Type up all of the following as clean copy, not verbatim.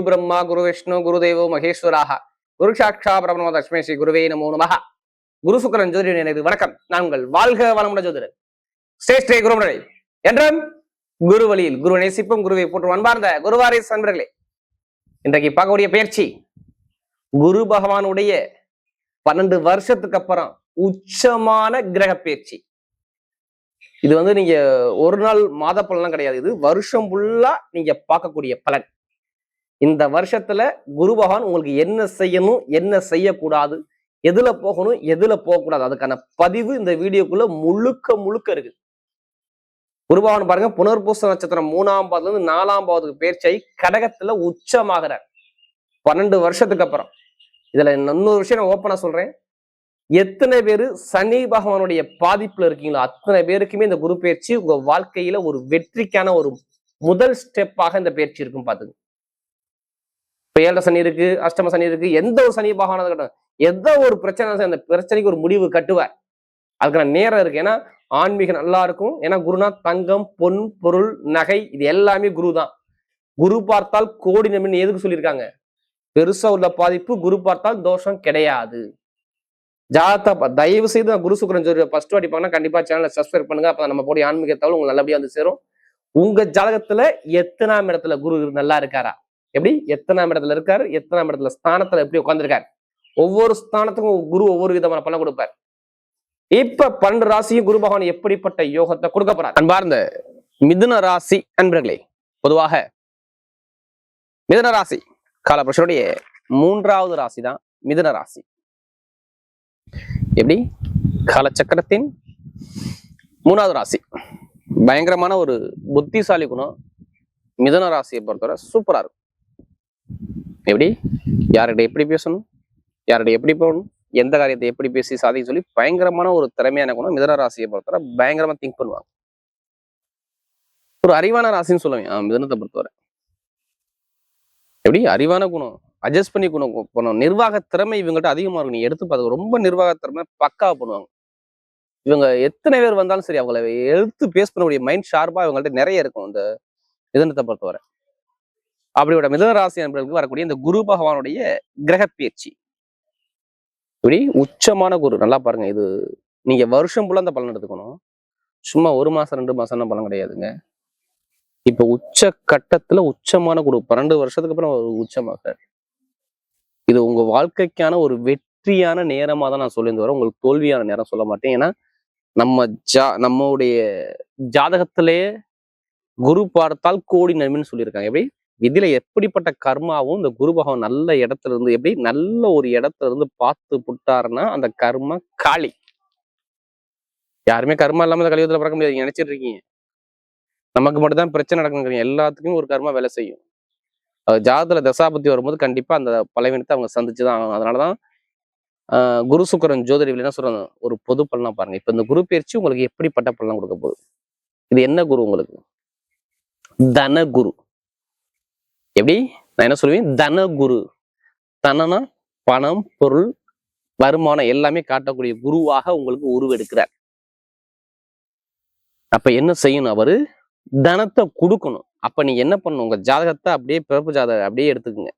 பிரம்மா குரு விஷ்ணு குரு தேவோ மகேஸ்வராக குரு சாட்சா பிரபணம தஸ்மை ஸ்ரீ குருவே நமோ நமஹ. குரு சுக்கரன் ஜோதிட எனக்கு வணக்கம். நான் உங்கள் வாழ்க வளமுட ஜோதிடர் ஸ்ரே குருமுறை என்றும் குரு வழியில் குரு நேசிப்பும் குருவை போற்றும் அன்பார்ந்த குருவாரி நண்பர்களே, இன்றைக்கு பார்க்கக்கூடிய பயிற்சி குரு பகவானுடைய 12 வருஷத்துக்கு அப்புறம் உச்சமான கிரக பயிற்சி. இது நீங்க ஒரு நாள் மாத பலன்லாம் கிடையாது, இது வருஷம் ஃபுல்லா நீங்க பார்க்கக்கூடிய பலன். இந்த வருஷத்துல குரு பகவான் உங்களுக்கு என்ன செய்யணும், என்ன செய்யக்கூடாது, எதுல போகணும், எதுல போகக்கூடாது, அதுக்கான பதிவு இந்த வீடியோக்குள்ள முழுக்க இருக்கு. குரு பகவான் பாருங்க, புனர்பூச நட்சத்திரம் 3ஆம் பாவத்துல இருந்து 4ஆம் பாவத்துக்கு பயிற்சியாகி கடகத்துல உச்சமாகிறார் 12 வருஷத்துக்கு அப்புறம். இதுல இன்னொரு விஷயம் நான் ஓப்பனா சொல்றேன், எத்தனை பேரு சனி பகவானுடைய பாதிப்புல இருக்கீங்களோ அத்தனை பேருக்குமே இந்த குரு பயிற்சி உங்க வாழ்க்கையில ஒரு வெற்றிக்கான ஒரு முதல் ஸ்டெப்பாக இந்த பயிற்சி இருக்கும். பாத்துங்க, இப்ப 7 சனி இருக்கு, அஷ்டம சனி இருக்கு, எந்த ஒரு சனி பகவானது கட்டும், எந்த ஒரு பிரச்சனை அந்த பிரச்சனைக்கு ஒரு முடிவு கட்டுவார். அதுக்கான நேரம் இருக்கு. ஏன்னா ஆன்மீகம் நல்லா இருக்கும். ஏன்னா குருனா தங்கம், பொன், பொருள், நகை, இது எல்லாமே குரு தான். குரு பார்த்தால் கோடி நன்மைன்னு எதுக்கு சொல்லியிருக்காங்க? பெருசா உள்ள பாதிப்பு, குரு பார்த்தால் தோஷம் கிடையாது. ஜாதகத்தை தயவு செய்து குரு சுக்கிரன் ஜோதிட ஃபர்ஸ்ட் வாட்டி பார்க்கணும், கண்டிப்பா சேனலை சப்ஸ்கிரைப் பண்ணுங்க. அப்ப நம்ம போய் ஆன்மீகத்தால் உங்களுக்கு நல்லபடியா வந்து சேரும். உங்க ஜாதகத்துல எத்தனாம் இடத்துல குரு நல்லா இருக்காரா, எப்படி எத்தனாம் இடத்துல இருக்காரு, எத்தனாம் இடத்துல ஸ்தானத்துல எப்படி உட்கார்ந்துருக்காரு, ஒவ்வொரு ஸ்தானத்துக்கும் குரு ஒவ்வொரு விதமான பலன் கொடுப்பார். இப்ப 12 ராசியும் குரு பகவான் எப்படிப்பட்ட யோகத்தை கொடுக்க போறார்? அன்பார்ந்த மிதுன ராசி அன்பர்களே, பொதுவாக மிதுன ராசி காலபுருஷனுடைய 3ஆவது ராசி தான் மிதுன ராசி. எப்படி காலச்சக்கரத்தின் 3ஆவது ராசி. பயங்கரமான ஒரு புத்திசாலி குணம் மிதுன ராசியை பொறுத்தவரை சூப்பரா இருக்கும். எப்படி யார்கிட்ட எப்படி பேசணும், யார்கிட்ட எப்படி போகணும், எந்த காரியத்தை எப்படி பேசி சாதிக்க சொல்லி பயங்கரமான ஒரு திறமையான குணம் மிதுன ராசியை பொறுத்தவரை. பயங்கரமா திங்க் பண்ணுவாங்க. ஒரு அறிவான ராசின்னு சொல்லுவேன் மிதுனத்தை பொறுத்தவரை. எப்படி அறிவான குணம், அட்ஜஸ்ட் பண்ணி குணம், நிர்வாக திறமை இவங்ககிட்ட அதிகமா இருக்கும். நீ எடுத்து பார்த்து ரொம்ப நிர்வாக திறமை பக்காவா பண்ணுவாங்க. இவங்க எத்தனை பேர் வந்தாலும் சரி, அவங்களை எடுத்து பேஸ் பண்ணக்கூடிய மைண்ட் ஷார்ப்பா இவங்கள்ட்ட நிறைய இருக்கும் இந்த மிதுனத்தை பொறுத்தவரை. அப்படியோட மிதுன ராசி நண்பர்களுக்கு வரக்கூடிய இந்த குரு பகவானுடைய கிரக பயிற்சி இப்படி உச்சமான குரு. நல்லா பாருங்க, இது நீங்க வருஷம் ஃபுல்லா அந்த பலன் எடுத்துக்கணும். சும்மா 1 மாசம் 2 மாசம் பலன் கிடையாதுங்க. இப்ப உச்ச கட்டத்துல உச்சமான குரு 12 வருஷத்துக்கு அப்புறம் உச்சமாகிறார். இது உங்க வாழ்க்கைக்கான ஒரு வெற்றியான நேரமா தான் நான் சொல்லிட்டு வரேன். உங்களுக்கு தோல்வியான நேரம் சொல்ல மாட்டேன். ஏன்னா நம்முடைய ஜாதகத்திலேயே குரு பார்த்தால் கோடி நன்மைன்னு சொல்லியிருக்காங்க. எப்படி விதியில எப்படிப்பட்ட கர்மாவும் இந்த குரு பகவான் நல்ல இடத்துல இருந்து, எப்படி நல்ல ஒரு இடத்துல இருந்து பார்த்து புட்டாருன்னா அந்த கர்மா காளி. யாருமே கர்மா இல்லாம இந்த கலியுகத்துல பிறக்க முடியாது நினைச்சிட்டு இருக்கீங்க. நமக்கு மட்டும் தான் பிரச்சனை நடக்குங்க. எல்லாத்துக்கும் ஒரு கர்மா வேலை செய்யும். ஜாதகத்துல தசாபத்தி வரும்போது கண்டிப்பா அந்த பலவீனத்தை அவங்க சந்திச்சுதான் ஆகணும். அதனாலதான் குரு சுக்கிரன் ஜோதிடவில் என்ன சொல்றாங்க, ஒரு பொது பலனா பாருங்க. இப்ப இந்த குரு பயிற்சி உங்களுக்கு எப்படிப்பட்ட பலன் கொடுக்க போகுது? இது என்ன குரு? உங்களுக்கு தன குரு. எப்படி நான் என்ன சொல்லுவேன், தன குரு. தனனா பணம், பொருள், வருமானம் எல்லாமே காட்டக்கூடிய குருவாக உங்களுக்கு உருவெடுக்கிறார். அப்ப என்ன செய்யணும்? அவரு தனத்தை கொடுக்கணும். அப்ப நீங்க என்ன பண்ணணும், உங்க ஜாதகத்தை அப்படியே பிறப்பு ஜாதகம் அப்படியே எடுத்துக்கோங்க.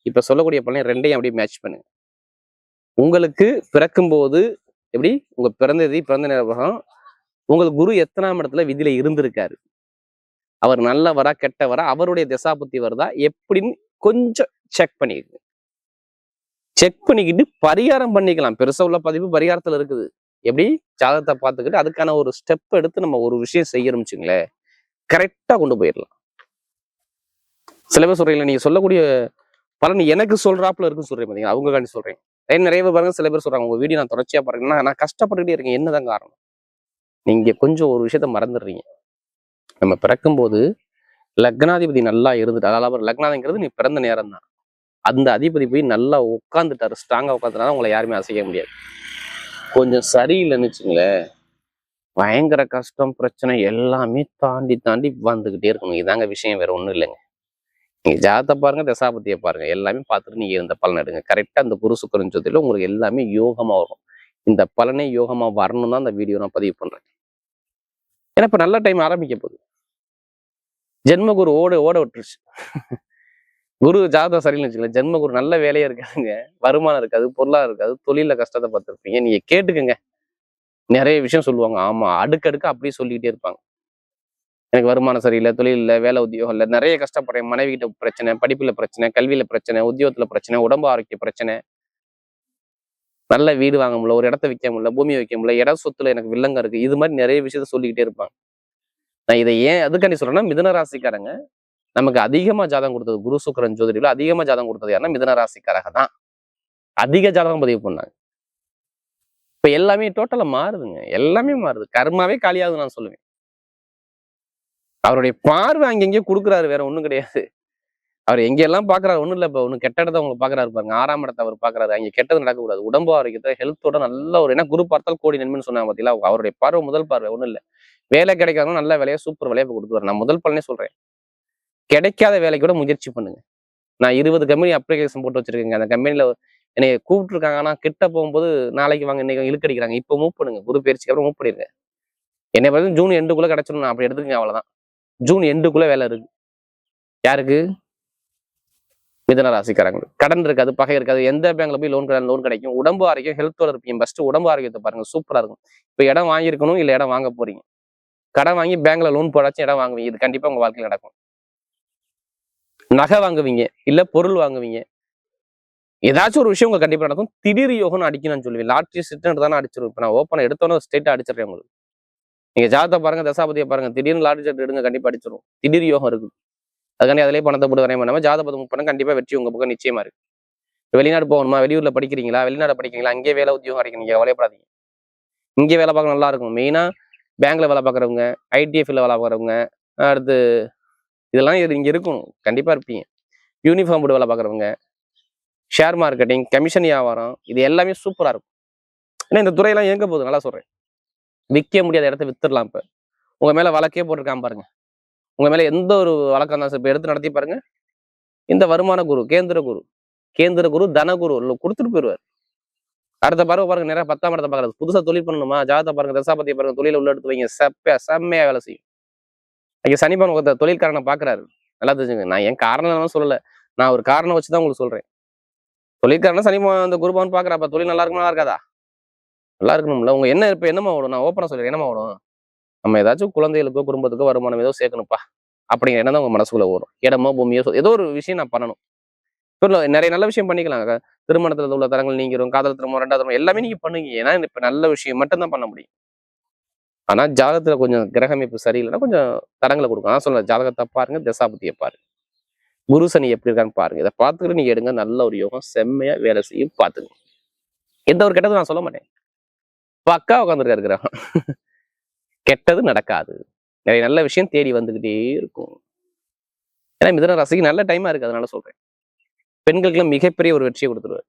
இப்ப சொல்லக்கூடிய பலன் ரெண்டையும் அப்படியே மேட்ச் பண்ணுங்க. உங்களுக்கு பிறக்கும் போது எப்படி உங்க பிறந்த நேரம் உங்களுக்கு குரு எத்தனாம் இடத்துல விதியில இருந்திருக்காரு, அவர் நல்லவரா கெட்டவரா, அவருடைய திசாபுத்தி வருதா எப்படின்னு கொஞ்சம் செக் பண்ணிக்கோங்க. செக் பண்ணிக்கிட்டு பரிகாரம் பண்ணிக்கலாம். பெருசா உள்ள பதிவு பரிகாரத்துல இருக்குது. எப்படி ஜாதகத்தை பார்த்துக்கிட்டு அதுக்கான ஒரு ஸ்டெப் எடுத்து நம்ம ஒரு விஷயம் செய்யணும் வச்சுங்களேன், கரெக்டா கொண்டு போயிடலாம். சில பேர் சொல்றீங்களா, நீங்க சொல்லக்கூடிய பலன் எனக்கு சொல்றாப்புல இருக்குன்னு சொல்றேன் பாத்தீங்கன்னா, அவங்க காண்டி சொல்றேன். நிறைய பேர் பாருங்க, சில பேர் சொல்றாங்க உங்க வீடியோ நான் தொடர்ச்சியா பாருங்கன்னா நான் கஷ்டப்பட்டுக்கிட்டே இருக்கேன். என்னதான் காரணம்? நீங்க கொஞ்சம் ஒரு விஷயத்த மறந்துடுறீங்க. நம்ம பிறக்கும்போது லக்னாதிபதி நல்லா இருந்துட்டு, அதாவது லக்னாதிங்கிறது நீ பிறந்த நேரம் தான், அந்த அதிபதி போய் நல்லா உட்காந்துட்டாரு, ஸ்ட்ராங்கா உட்காந்துட்டாரு, உங்களை யாருமே அசைக்க முடியாது. கொஞ்சம் சரியில்லைன்னு வச்சுங்களேன், பயங்கர கஷ்டம், பிரச்சனை எல்லாமே தாண்டி வந்துகிட்டே இருக்கணும். இதாங்க விஷயம், வேற ஒண்ணும் இல்லைங்க. நீங்க ஜாதகத்தை பாருங்க, தசாபத்தியை பாருங்க, எல்லாமே பார்த்துட்டு நீங்க இந்த பலன் எடுங்க. கரெக்டா இந்த குரு சுக்கிரன் ஜோதியில உங்களுக்கு எல்லாமே யோகமா வரும். இந்த பலனே யோகமா வரணும் தான் இந்த வீடியோ நான் பதிவு பண்றேன். ஏன்னா இப்ப நல்ல டைம் ஆரம்பிக்க போகுது. ஜென்மகுரு ஓட விட்டுருச்சு. குரு ஜாதகம் சரியில்லைன்னு வச்சுக்கல, ஜென்ம குரு நல்ல வேலையா இருக்காதுங்க, வருமானம் இருக்காது, பொருளாதாரம் இருக்காது, தொழில கஷ்டத்தை பார்த்துருப்பீங்க. நீங்க கேட்டுக்கங்க, நிறைய விஷயம் சொல்லுவாங்க. ஆமா, அடுக்கடுக்கு அப்படியே சொல்லிக்கிட்டே இருப்பாங்க. எனக்கு வருமானம் சரியில்லை, தொழில் இல்லை, வேலை உத்தியோகம் இல்லை, நிறைய கஷ்டப்படுறேன், மனைவி கிட்ட பிரச்சனை, படிப்புல பிரச்சனை, கல்வியில பிரச்சனை, உத்தியோகத்துல பிரச்சனை, உடம்பு ஆரோக்கிய பிரச்சனை, நல்ல வீடு வாங்க முடியல, ஒரு இடத்த விற்க முடியல, பூமி வைக்க முடியல, இட சொத்துல எனக்கு வில்லங்க இருக்கு, இது மாதிரி நிறைய விஷயத்த சொல்லிக்கிட்டே இருப்பாங்க. நான் இதை ஏன் அதுக்காண்டி சொல்றேன்னா, மிதுன ராசிக்காரங்க நமக்கு அதிகமா ஜாதகம் கொடுத்தது, குரு சுக்கிரன் ஜோதிடத்துல அதிகமா ஜாதகம் கொடுத்தது யாருன்னா மிதுன ராசிக்காரங்க தான் அதிக ஜாதகம் பதிவு பண்ணாங்க. இப்ப எல்லாமே டோட்டலா மாறுதுங்க, எல்லாமே மாறுது, கர்மாவே காலியாகுது நான் சொல்லுவேன். அவருடைய பார்வை அங்கெங்கேயும் கொடுக்குறாரு, வேற ஒண்ணும் கிடையாது. அவர் எங்கெல்லாம் பாக்குறாரு ஒண்ணும் இல்ல, இப்ப ஒண்ணு கெட்ட இடத்த அவங்க பாக்குறாரு பாருங்க, 6ஆம் இடத்தை அவர் பாக்குறாரு, அங்க கெட்டது நடக்கக்கூடாது, உடம்பு ஆரோக்கியத்தை ஹெல்த்தோட நல்ல ஒரு, ஏன்னா குரு பார்த்தால் கோடி நன்மைன்னு சொன்னாங்க பாத்தீங்களா, அவருடைய பார்வை முதல் பார்வை ஒண்ணும் இல்ல, வேலை கிடைக்காதவங்க நல்ல வேலையை சூப்பர் வேலையை கொடுக்குறாரு. நான் முதல் பலனே சொல்றேன், கிடைக்காத வேலைக்கு கூட முயற்சி பண்ணுங்க. நான் 20 கம்பெனி அப்ளிகேஷன் போட்டு வச்சிருக்கேங்க, அந்த கம்பெனில என்னை கூப்பிட்டுருக்காங்க, ஆனா கிட்ட போகும்போது நாளைக்கு வாங்க இன்னைக்கு இழுக்கடிக்கிறாங்க. இப்போ மூவ் பண்ணுங்க, குரு பயிற்சிக்கு அப்புறம் மூவ் பண்ணிருங்க. என்னை பார்த்து ஜூன் எண்டுக்குள்ள கிடைச்சிடும், நான் அப்படி எடுத்துக்கங்க, அவ்வளவுதான். ஜூன் எண்டுக்குள்ள வேலை இருக்கு. யாருக்கு? மிதுன ராசிக்காரங்களுக்கு. கடன் இருக்காது, பகை இருக்காது, எந்த பேங்க்ல போய் லோன் கிடைக்கும், உடம்பு ஆரோக்கியம் ஹெல்த்தோட இருப்பீங்க. ஃபர்ஸ்ட் உடம்பு ஆரோக்கியத்தை பாருங்க, சூப்பரா இருக்கும். இப்ப இடம் வாங்கியிருக்கணும், இல்ல இடம் வாங்க போறீங்க, கடன் வாங்கி பேங்க்ல லோன் போடாச்சும் இடம் வாங்குவீங்க, இது கண்டிப்பா உங்க வாழ்க்கையில் நடக்கும். நகை வாங்குவீங்க, இல்ல பொருள் வாங்குவீங்க, ஏதாச்சும் ஒரு விஷயம் உங்களுக்கு கண்டிப்பா நடக்கும். திடீர் யோகம் அடிக்கணும்னு சொல்லுவேன், லாட்ரி சிட்டு தானே அடிச்சிருவேன். இப்ப நான் ஓப்பனா எடுத்தோன்னு ஸ்ட்ரெயிட்டா அடிச்சிடறேன் உங்களுக்கு. நீங்க ஜாதகத்தை பாருங்க, தசாபதியை பாருங்க, திடீர்னு லாட்ரி சீட்டு எடுங்க, கண்டிப்பா அடிச்சிடும். திடீர் யோகம் இருக்கு, அதுக்காண்டி அதிலே பணத்தை போட்டு வரைய பண்ணாம ஜாதகத்தை மூவ் பண்ண கண்டிப்பா வெற்றி உங்க பக்கம் நிச்சயமா இருக்கு. வெளிநாடு போகணுமா, வெளியூர்ல படிக்கிறீங்களா, வெளிநாடு படிக்கிறீங்களா, அங்கே வேலை உத்தியோகம் கிடைக்கும், நீங்க கவலைப்படாதீங்க. இங்கே வேலை பார்க்க நல்லா இருக்கும். மெயினா பேங்க்ல வேலை பார்க்குறவங்க, ஐடிஎஃப்ல வேலை பார்க்குறவங்க, அடுத்து இதெல்லாம் இங்க இருக்கணும், கண்டிப்பா இருப்பீங்க. யூனிஃபார்ம் போட்டு வேலை பார்க்குறவங்க, ஷேர் மார்க்கெட்டிங், கமிஷன் வியாபாரம், இது எல்லாமே சூப்பரா இருக்கும். ஏன்னா இந்த துறையெல்லாம் எங்க போகுது நல்லா சொல்றேன். விற்க முடியாத இடத்த வித்துடலாம். இப்ப உங்க மேல வழக்கே போட்டிருக்காம பாருங்க, உங்க மேல எந்த ஒரு வழக்கம் தான் இப்ப எடுத்து நடத்தி பாருங்க. இந்த வருமான குரு, கேந்திர குரு தனகுரு கொடுத்துட்டு போயிடுவார். அடுத்த பறவை பாருங்க, நிறைய 10ஆம் இடத்தை பாக்குறது, புதுசா தொழில் பண்ணணுமா, ஜாதகத்தை பாருங்க, தசாபதியை பாருங்க, தொழில உள்ள எடுத்து வைங்க, செம்மையா வேலை செய்யும். அங்க சனிபான் ஒருத்தர் தொழில்காரனை பாக்குறாரு, நல்லா தெரிஞ்சுங்க. நான் என் காரணம் சொல்லல, நான் ஒரு காரணம் வச்சுதான் உங்களுக்கு சொல்றேன். தொழில்காரனா சனிபான் அந்த குருபான் பாக்குறப்ப தொழில் நல்லா இருக்குமா, நல்லா இருக்காதா? நல்லா இருக்கணும்ல. உங்க என்ன இப்ப என்னமா ஓடும், நான் ஓப்பனா சொல்றேன், என்னமா ஓடும், நம்ம ஏதாச்சும் குழந்தைகளுக்கோ குடும்பத்துக்கோ வருமானம் ஏதோ சேர்க்கணும்ப்பா அப்படிங்கிற எண்ணம் தான் உங்க மனசுக்குள்ள ஓடும். இடமோ பூமியோ ஏதோ ஒரு விஷயம் நான் பண்ணணும். இப்போ நிறைய நல்ல விஷயம் பண்ணிக்கலாம். திருமணத்துல உள்ள தரங்கள் நீங்கிறோம், காதல் திருமணம், 2வது திருமணம் எல்லாமே நீங்க பண்ணுங்க. ஏன்னா இப்ப நல்ல விஷயம் மட்டும் தான் பண்ண முடியும். ஆனா ஜாதகத்துல கொஞ்சம் கிரகமைப்பு சரியில்லைன்னா கொஞ்சம் தடங்களை கொடுக்கும். அதான் சொல்ல, ஜாதகத்தை பாருங்க, தசாபதியை பாருங்க, குரு சனி எப்படி இருக்கான்னு பாருங்க. இதை பார்த்துக்கிட்டு நீங்க எடுங்க, நல்ல ஒரு யோகம் செம்மையா வேலை செய்யும், பாத்துங்க. எந்த ஒரு கெட்டதும் நான் சொல்ல மாட்டேன், பக்கா உட்காந்துருக்காரு கிரகம். கெட்டது நடக்காது, நிறைய நல்ல விஷயம் தேடி வந்துகிட்டே இருக்கும். ஏன்னா மிதுன ராசிக்கு நல்ல டைமா இருக்கு, அதனால சொல்றேன். பெண்களுக்குலாம் மிகப்பெரிய ஒரு வெற்றியை கொடுத்துருவாரு.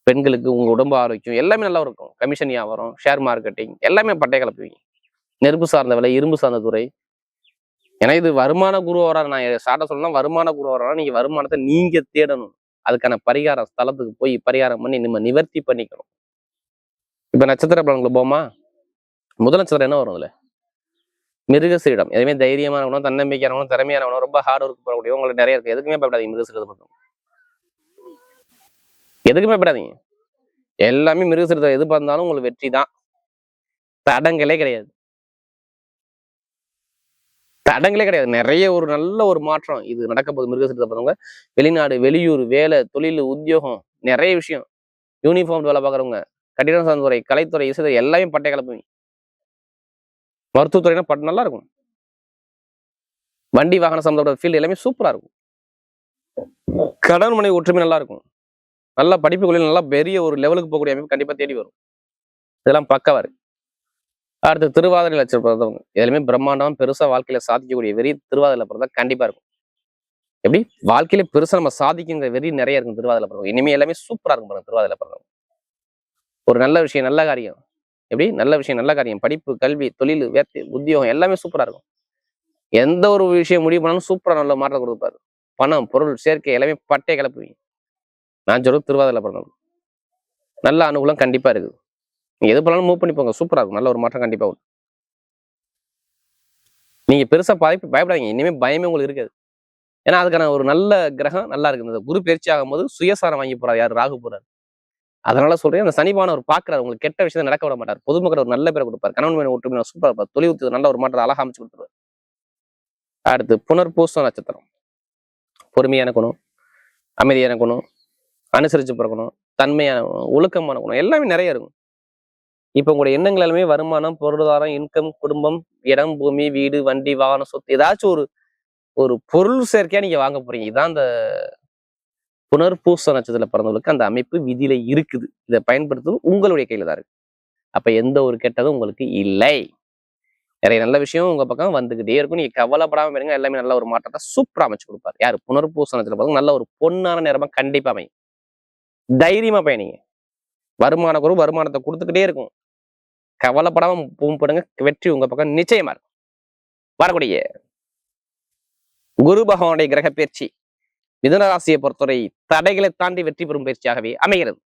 பெண்களுக்கு உங்க உடம்பு ஆரோக்கியம் எல்லாமே நல்லா இருக்கும். கமிஷன் வியாபாரம், ஷேர் மார்க்கெட்டிங் எல்லாமே பட்டை கலப்புவீங்க. நெருப்பு சார்ந்த வேலை, இரும்பு சார்ந்த துறை. ஏன்னா இது வருமான குரு வரா, நான் சாட்ட சொல்லலாம், வருமான குரு வரா, நீங்க வருமானத்தை நீங்க தேடணும். அதுக்கான பரிகாரம் ஸ்தலத்துக்கு போய் பரிகாரம் பண்ணி நம்ம நிவர்த்தி பண்ணிக்கணும். இப்ப நட்சத்திர பலன்கள் போமா, முதல் நட்சத்திரம் என்ன வரும் அதுல? மிருகசீரிடம். எதுவுமே தைரியமானவனும், தன்னம்பிக்கையானவனும், திறமையானவனும், ரொம்ப ஹார்ட் ஒர்க் போடக்கூடிய உங்களுக்கு நிறைய இருக்கு. எதுக்குமே பயப்படாதீங்க, மிருகசீரிடம் மட்டும் எதுக்குமே பயப்படாதீங்க. எல்லாமே மிருகசீரிடம் எது பார்த்தாலும் உங்களுக்கு வெற்றி தான், தடங்களே கிடையாது, தடங்களே கிடையாது. நிறைய ஒரு நல்ல ஒரு மாற்றம் இது நடக்க போகுது. மிருகசீரிடத்தை பார்த்தவங்க வெளிநாடு, வெளியூர், வேலை, தொழில், உத்தியோகம், நிறைய விஷயம். யூனிஃபார்ம் வேலை பார்க்குறவங்க, கட்டிடம் சார்ந்த துறை, கலைத்துறை, இசைத்துறை எல்லாமே பட்டை கலப்புவீங்க. மருத்துவத்துறைனா நல்லா இருக்கும். வண்டி வாகன சம்பந்தப்பட்ட ஃபீல்டு எல்லாமே சூப்பரா இருக்கும். கடன் மனை ஒற்றுமை நல்லா இருக்கும். நல்லா படிப்புகளில் நல்லா பெரிய ஒரு லெவலுக்கு போகக்கூடிய அமைப்பு கண்டிப்பா தேடி வரும். இதெல்லாம் பக்கவா இருக்கு. அடுத்து திருவாதிரை நட்சத்திரம் பிறந்தவங்க எதுலையுமே பிரம்மாண்டம் பெருசா வாழ்க்கையில சாதிக்கக்கூடிய வெறி திருவாதிரையில பிறந்தா கண்டிப்பா இருக்கும். எப்படி வாழ்க்கையில பெருசா நம்ம சாதிக்கின்ற வெறி நிறைய இருக்கும் திருவாதிரையில பிறந்தவங்க. இனிமே எல்லாமே சூப்பரா இருக்கும் பாருங்க திருவாதிரையில பிறந்தவங்க. ஒரு நல்ல விஷயம், நல்ல காரியம், எப்படி நல்ல விஷயம், நல்ல காரியம், படிப்பு, கல்வி, தொழில், வேலை, உத்தியோகம் எல்லாமே சூப்பரா இருக்கும். எந்த ஒரு விஷயம் முடிவு பண்ணாலும் சூப்பரா நல்ல மாற்றம் கொடுப்பாரு. பணம், பொருள், சேர்க்கை எல்லாமே பட்டை கிளப்புவீங்க. நான் சொல்றது திருவாதிரையில பிறந்தவங்க நல்ல அனுகூலம் கண்டிப்பா இருக்குது. நீங்க எது பண்ணாலும் மூவ் பண்ணி போங்க, சூப்பரா இருக்கும், நல்ல ஒரு மாற்றம் கண்டிப்பா வரும். நீங்க பெருசா பயப்படாதீங்க, இனிமே பயமே உங்களுக்கு இருக்காது. ஏன்னா அதுக்கான ஒரு நல்ல கிரகம் நல்லா இருக்கு. இந்த குரு பயிற்சி ஆகும்போது சுயசாரம் வாங்கி போறாரு, யாரு? ராகு போறாரு. அதனால சொல்றேன், அந்த சனிபான ஒரு பாக்குறாரு, உங்களுக்கு கெட்ட விஷயத்தை நடக்க விட மாட்டார். பொதுமக்கள் ஒரு நல்ல பேரை கொடுப்பாரு, கணவன் மனைவி ஒற்றுமை சூப்பரா இருப்பார், தொழில் நல்ல ஒரு மாற்றத்தை அழகா அமைச்சு கொடுத்துருவார். அடுத்து புனர்பூச நட்சத்திரம். பொறுமையான குணம், அமைதியான குணம், அனுசரிச்சு பிறக்கணும், தன்மையான குணம், ஒழுக்கமான குணம் எல்லாமே நிறைய இருக்கும். இப்ப உங்களுடைய எண்ணங்கள் எல்லாமே வருமானம், பொருளாதாரம், இன்கம், குடும்பம், இடம், பூமி, வீடு, வண்டி, வாகனம், சொத்து, ஏதாச்சும் ஒரு பொருள் சேர்க்கையா நீங்க வாங்க போறீங்க. இதான் அந்த புனர்பூச நட்சத்திரத்துல பிறந்தவங்களுக்கு அந்த அமைப்பு விதியில இருக்குது. இதை பயன்படுத்துவது உங்களுடைய கையில தான் இருக்கு. அப்ப எந்த ஒரு கெட்டதும் உங்களுக்கு இல்லை. நிறைய நல்ல விஷயம் உங்க பக்கம் வந்துகிட்டே இருக்கும். நீங்க கவலைப்படாம இருங்க, எல்லாமே நல்ல ஒரு மாற்றத்தை சூப்பரா அமைச்சு கொடுப்பாரு. யாரு? புனர்பூச நட்சத்திரத்துல பிறந்தவங்க நல்ல ஒரு பொன்னான நேரமா கண்டிப்பா அமையும். தைரியமா பயணிங்க. வருமான குரு வருமானத்தை கொடுத்துக்கிட்டே இருக்கும். கவலைப்படாம பூம்படுங்க, வெற்றி உங்க பக்கம் நிச்சயமா இருக்கும். வரக்கூடிய குரு பகவானுடைய கிரக பயிற்சி மிதுன ராசியை பொறுத்தவரை தடைகளை தாண்டி வெற்றி பெறும் பயிற்சியாகவே அமைகிறது.